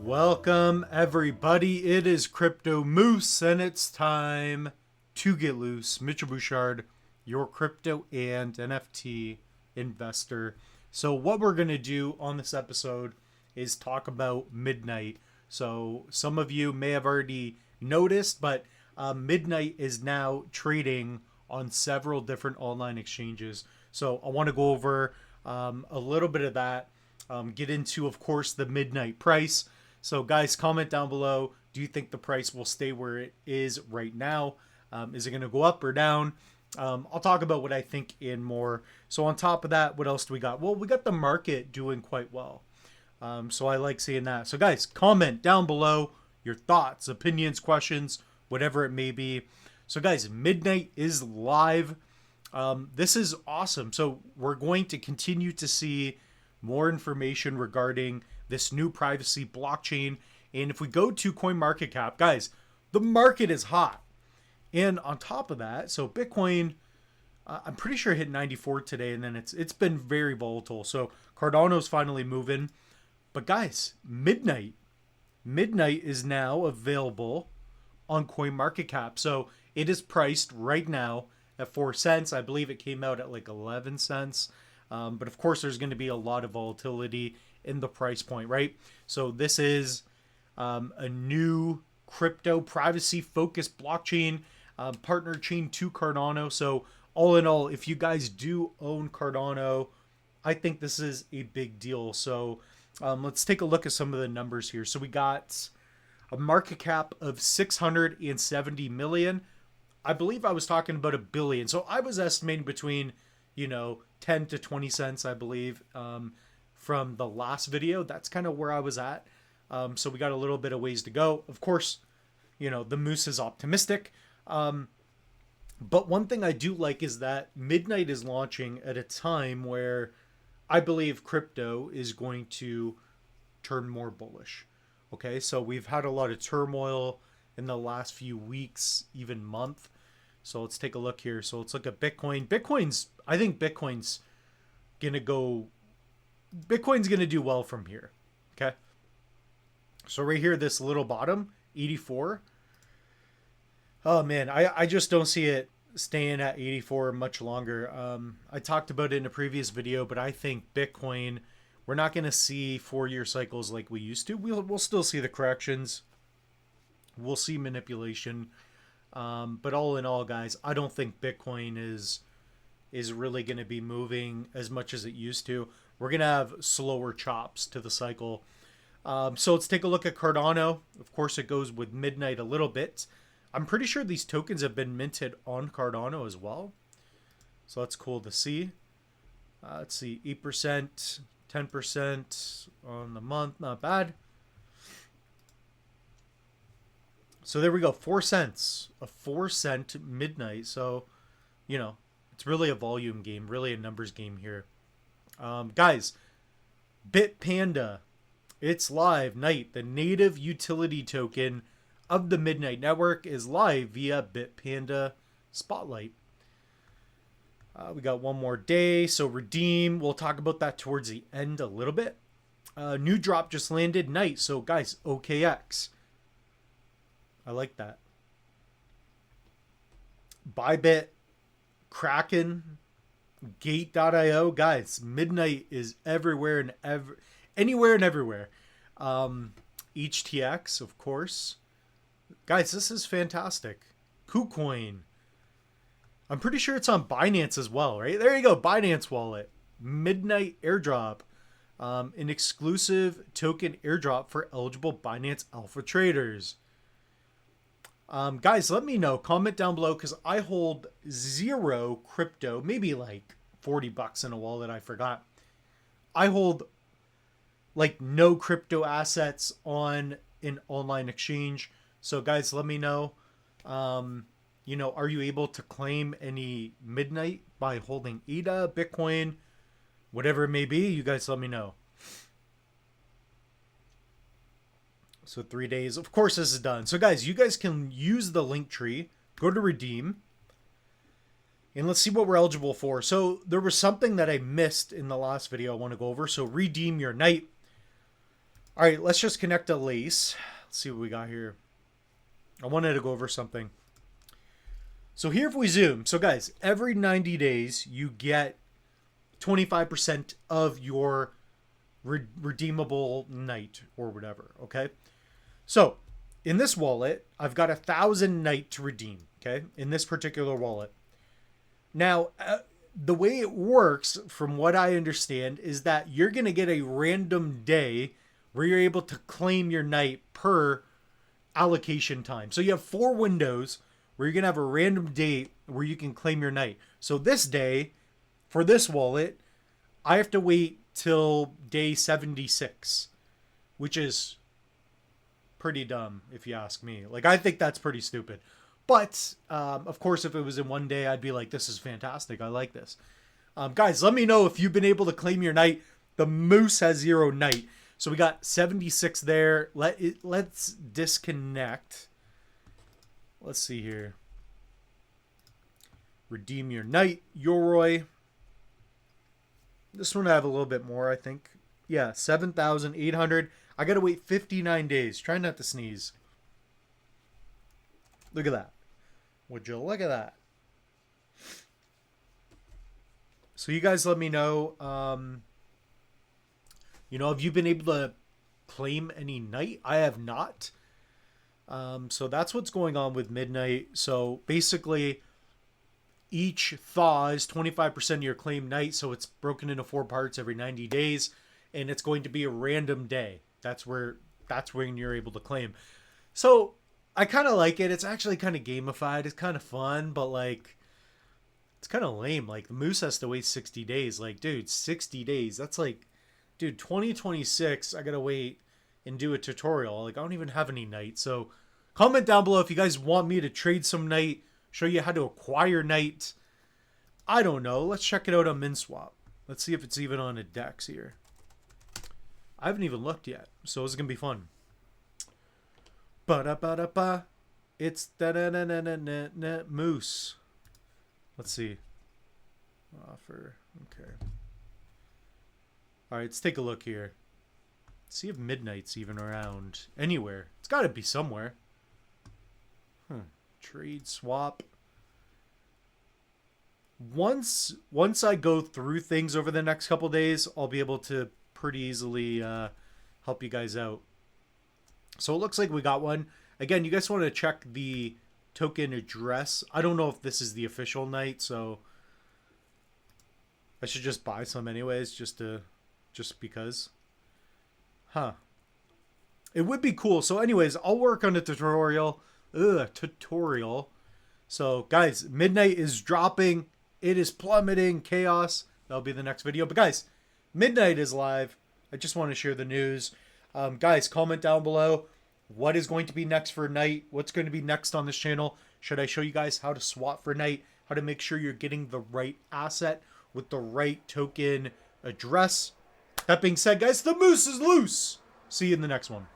Welcome everybody, it is Crypto Moose and it's time to get loose. Mitchell Bouchard, your crypto and NFT investor. So what we're going to do on this episode is talk about Midnight. So some of you may have already noticed, but Midnight is now trading on several different online exchanges. So I want to go over a little bit of that, get into, of course, the Midnight price. So guys, comment down below. Do you think the price will stay where it is right now? Is it going to go up or down? I'll talk about what I think in more. So on top of that, what else do we got? Well, we got the market doing quite well. So I like seeing that. So guys, comment down below your thoughts, opinions, questions, whatever it may be. So guys, Midnight is live. This is awesome. So we're going to continue to see more information regarding this new privacy blockchain. And if we go to CoinMarketCap, guys, the market is hot. And on top of that, so Bitcoin, I'm pretty sure it hit 94 today, and then it's been very volatile. So Cardano's finally moving. But guys, Midnight is now available on CoinMarketCap. So it is priced right now at 4 cents. I believe it came out at like 11 cents. But of course, there's going to be a lot of volatility in the price point, right? So this is a new crypto privacy focused blockchain, partner chain to Cardano. So all in all, if you guys do own Cardano, I think this is a big deal. So let's take a look at some of the numbers here. So we got a market cap of 670 million. I believe I was talking about a billion. So I was estimating between, 10 to 20 cents, I believe, from the last video. That's kind of where I was at. So we got a little bit of ways to go. Of course, the Moose is optimistic. But one thing I do like is that Midnight is launching at a time where I believe crypto is going to turn more bullish. Okay, so we've had a lot of turmoil in the last few weeks, even month. So let's take a look here. So let's look at Bitcoin. I think Bitcoin's going to do well from here. Okay. So right here, this little bottom, 84. Oh man, I just don't see it staying at 84 much longer. I talked about it in a previous video, but I think Bitcoin, we're not going to see 4-year cycles like we used to. We'll still see the corrections. We'll see manipulation. But all in all, guys, I don't think Bitcoin is really going to be moving as much as it used to. We're going to have slower chops to the cycle. So let's take a look at Cardano. Of course, it goes with Midnight a little bit. I'm pretty sure these tokens have been minted on Cardano as well. So that's cool to see. Let's see, 8%, 10% on the month. Not bad. So there we go, 4 cents, a 4-cent Midnight. So, it's really a volume game, really a numbers game here. Guys, Bitpanda, it's live. Night, the native utility token of the Midnight Network, is live via Bitpanda Spotlight. We got one more day, so redeem. We'll talk about that towards the end a little bit. New drop just landed. Night, so guys, OKX. I like that. Bybit, Kraken, Gate.io. Guys, Midnight is everywhere and anywhere and everywhere. HTX, of course. Guys, this is fantastic. KuCoin. I'm pretty sure it's on Binance as well, right? There you go, Binance Wallet. Midnight airdrop. An exclusive token airdrop for eligible Binance Alpha traders. Guys, let me know. Comment down below because I hold 0 crypto, maybe like 40 bucks in a wallet. I forgot. I hold like no crypto assets on an online exchange. So guys, let me know. Are you able to claim any Midnight by holding ADA, Bitcoin, whatever it may be? You guys let me know. So 3 days. Of course, this is done. So guys, you guys can use the link tree. Go to redeem. And let's see what we're eligible for. So there was something that I missed in the last video I want to go over. So redeem your night. All right, let's just connect a lace. Let's see what we got here. I wanted to go over something. So here if we zoom, so guys, every 90 days you get 25% of your redeemable night or whatever, okay? So in this wallet, I've got 1,000 night to redeem, okay? In this particular wallet. Now, the way it works, from what I understand, is that you're going to get a random day where you're able to claim your night per allocation time. So you have 4 windows where you're going to have a random date where you can claim your night. So this day, for this wallet, I have to wait till day 76, which is pretty dumb if you ask me. Like, I think that's pretty stupid. But, of course, if it was in one day, I'd be like, this is fantastic. I like this. Guys, let me know if you've been able to claim your night. The Moose has 0 night. So we got 76 there. Let's disconnect. Let's see here. Redeem your night, Yoroi. This one I have a little bit more, I think. Yeah, 7,800. I got to wait 59 days. Try not to sneeze. Look at that. Would you look at that? So you guys let me know. Have you been able to claim any night? I have not. So that's what's going on with Midnight. So basically, each thaw is 25% of your claim night. So it's broken into 4 parts every 90 days. And it's going to be a random day. That's when you're able to claim. So I kind of like it. It's actually kind of gamified. It's kind of fun, but like, it's kind of lame. Like, the Moose has to wait 60 days. Like, dude, 60 days. That's like, dude, 2026, I got to wait and do a tutorial. Like, I don't even have any night. So comment down below if you guys want me to trade some night, show you how to acquire night. I don't know. Let's check it out on MinSwap. Let's see if it's even on a DEX here. I haven't even looked yet, so it's going to be fun. Ba-da-ba-da-ba. It's da-da-da-da-da-da Moose. Let's see. Offer. Okay. All right, let's take a look here. See if Midnight's even around anywhere. It's got to be somewhere. Trade, swap. Once I go through things over the next couple days, I'll be able to pretty easily help you guys out. So it looks like we got one. Again, you guys want to check the token address. I don't know if this is the official night, so I should just buy some anyways, just because. It would be cool. So anyways, I'll work on a tutorial. So guys, Midnight is dropping. It is plummeting. Chaos. That'll be the next video. But guys, Midnight is live. I just want to share the news. Guys, comment down below what is going to be next for night. What's going to be next on this channel? Should I show you guys how to swap for night? How to make sure you're getting the right asset with the right token address? That being said, guys, the Moose is loose. See you in the next one.